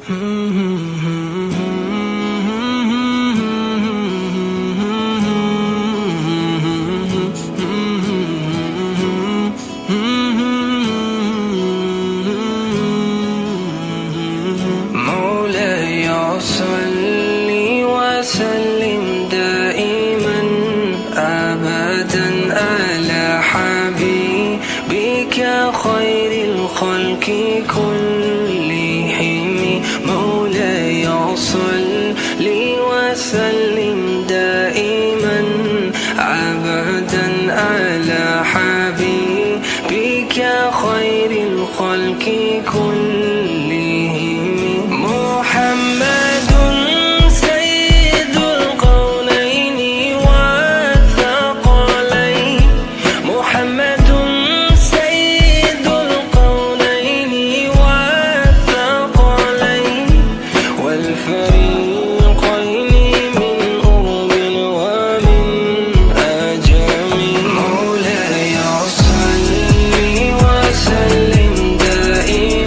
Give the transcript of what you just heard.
مولاي صل وسلم دائما أبدا على حبيبك خير الخلق كلهم. مولاي صل وسلم دائما أبدا على حبيبك خير الخلق كلهم.